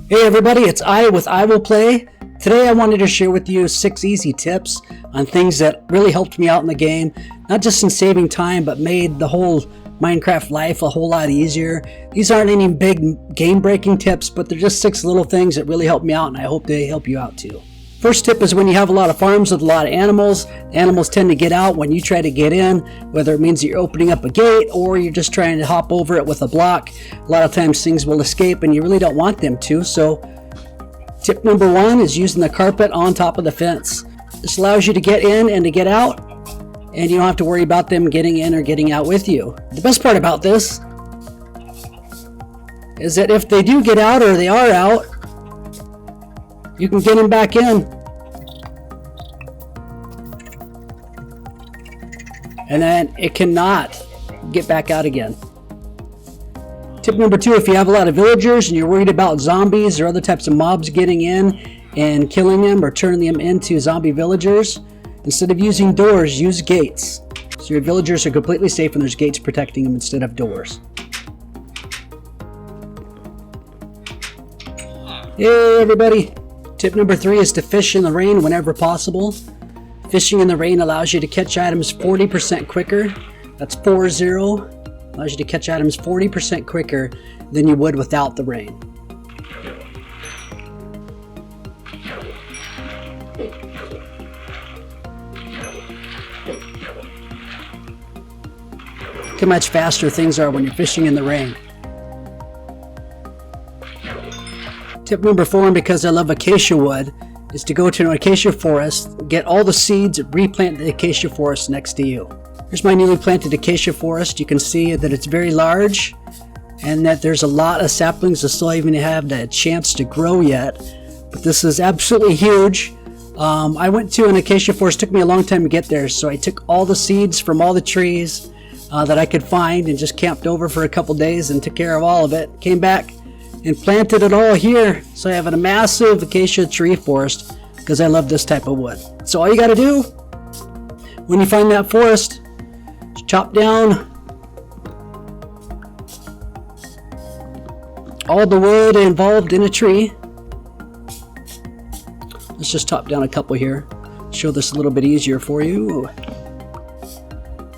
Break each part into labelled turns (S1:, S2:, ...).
S1: Hey everybody, it's I with I Will Play. Today I wanted to share with you 6 easy tips on things that really helped me out in the game, not just in saving time, but made the whole Minecraft life a whole lot easier. These aren't any big game-breaking tips, but they're just 6 little things that really helped me out, and I hope they help you out too. First tip is when you have a lot of farms with a lot of animals, animals tend to get out when you try to get in, whether it means that you're opening up a gate or you're just trying to hop over it with a block. A lot of times things will escape and you really don't want them to. So tip number 1 is using the carpet on top of the fence. This allows you to get in and to get out, and you don't have to worry about them getting in or getting out with you. The best part about this is that if they do get out or they are out, you can get them back in. And then it cannot get back out again. Tip number 2, if you have a lot of villagers and you're worried about zombies or other types of mobs getting in and killing them or turning them into zombie villagers, instead of using doors, use gates. So your villagers are completely safe and there's gates protecting them instead of doors. Hey everybody! Tip number 3 is to fish in the rain whenever possible. Fishing in the rain allows you to catch items 40% quicker. That's 40. Allows you to catch items 40% quicker than you would without the rain. Look how much faster things are when you're fishing in the rain. Tip number 4, and because I love acacia wood, is to go to an acacia forest, get all the seeds, replant the acacia forest next to you. Here's my newly planted acacia forest. You can see that it's very large and that there's a lot of saplings that still even have the chance to grow yet. But this is absolutely huge. I went to an acacia forest. It took me a long time to get there, so I took all the seeds from all the trees that I could find and just camped over for a couple days and took care of all of it. Came back and planted it all here. So I have a massive acacia tree forest because I love this type of wood. So all you got to do when you find that forest, chop down all the wood involved in a tree. Let's just chop down a couple here. Show this a little bit easier for you.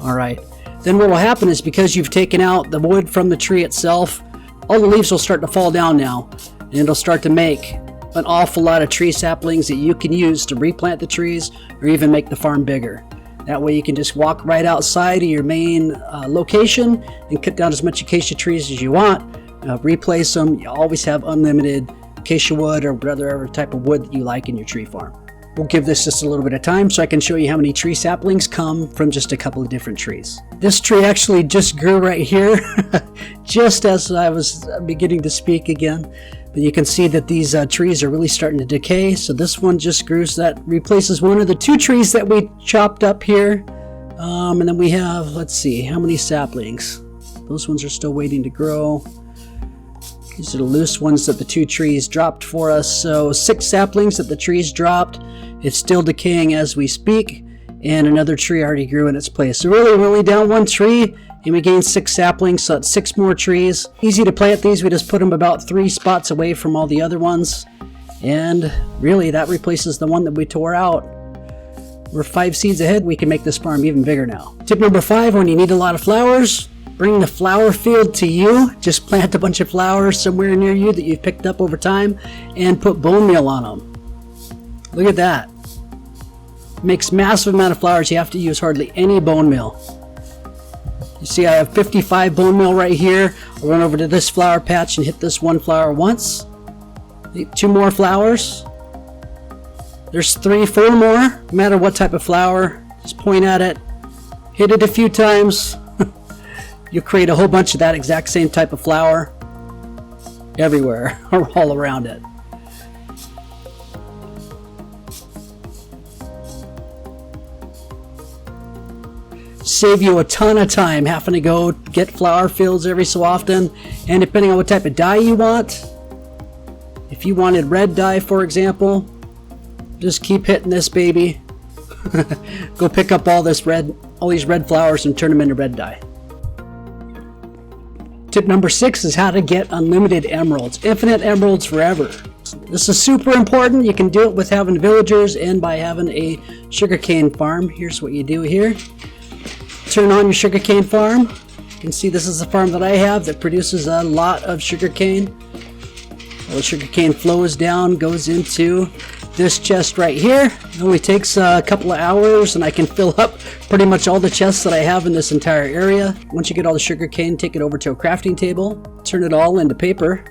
S1: Alright. Then what will happen is, because you've taken out the wood from the tree itself, all the leaves will start to fall down now, and it'll start to make an awful lot of tree saplings that you can use to replant the trees or even make the farm bigger. That way you can just walk right outside of your main location and cut down as much acacia trees as you want, replace them. You always have unlimited acacia wood or whatever type of wood that you like in your tree farm. We'll give this just a little bit of time so I can show you how many tree saplings come from just a couple of different trees. This tree actually just grew right here, just as I was beginning to speak again. But you can see that these trees are really starting to decay. So this one just grew, so that replaces one of the 2 trees that we chopped up here. And then we have, let's see, how many saplings? Those ones are still waiting to grow. These are the loose ones that the 2 trees dropped for us. So 6 saplings that the trees dropped. It's still decaying as we speak, and another tree already grew in its place. So really, we're only down 1 tree, and we gained 6 saplings, so that's 6 more trees. Easy to plant these. We just put them about 3 spots away from all the other ones, and really that replaces the one that we tore out. We're 5 seeds ahead. We can make this farm even bigger now. Tip number 5, when you need a lot of flowers, bring the flower field to you. Just plant a bunch of flowers somewhere near you that you've picked up over time and put bone meal on them. Look at that. Makes massive amount of flowers. You have to use hardly any bone meal. You see I have 55 bone meal right here. I'll run over to this flower patch and hit this 1 flower once. 2 more flowers. There's 3, 4 more. No matter what type of flower, just point at it, hit it a few times. You'll create a whole bunch of that exact same type of flower everywhere or all around it. Save you a ton of time having to go get flower fields every so often, and depending on what type of dye you want. If you wanted red dye, for example, just keep hitting this baby. Go pick up all these red flowers and turn them into red dye. Tip number 6 is how to get unlimited emeralds, infinite emeralds forever. This is super important. You can do it with having villagers and by having a sugarcane farm. Here's what you do here. Turn on your sugarcane farm. You can see this is the farm that I have that produces a lot of sugarcane. All the sugarcane flows down, goes into this chest right here. It only takes a couple of hours and I can fill up pretty much all the chests that I have in this entire area. Once you get all the sugarcane, take it over to a crafting table, turn it all into paper.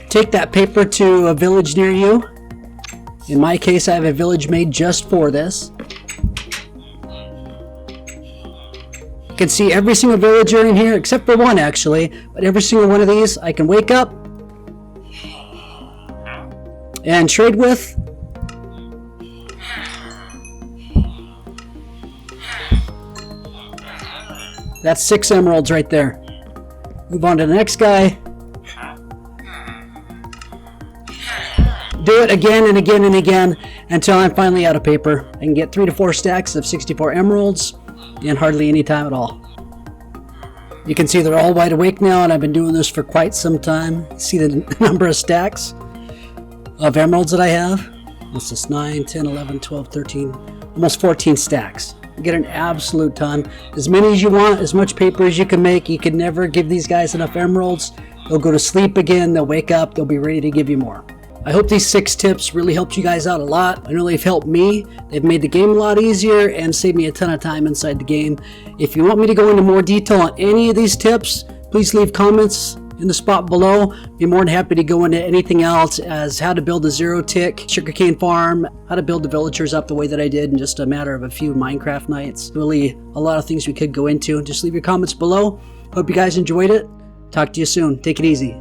S1: Take that paper to a village near you. In my case, I have a village made just for this. You can see every single villager in here, except for one actually, but every single one of these I can wake up and trade with. That's 6 emeralds right there. Move on to the next guy. Do it again and again and again until I'm finally out of paper. I can get 3 to 4 stacks of 64 emeralds in hardly any time at all. You can see they're all wide awake now, and I've been doing this for quite some time. See the number of stacks of emeralds that I have? This is 9, 10, 11, 12, 13, almost 14 stacks. You get an absolute ton. As many as you want, as much paper as you can make. You can never give these guys enough emeralds. They'll go to sleep again, they'll wake up, they'll be ready to give you more. I hope these 6 tips really helped you guys out a lot. I know they've helped me. They've made the game a lot easier and saved me a ton of time inside the game. If you want me to go into more detail on any of these tips, please leave comments in the spot below. Be more than happy to go into anything else, as how to build a 0-tick sugarcane farm, how to build the villagers up the way that I did in just a matter of a few Minecraft nights. Really a lot of things we could go into. Just leave your comments below. Hope you guys enjoyed it. Talk to you soon. Take it easy.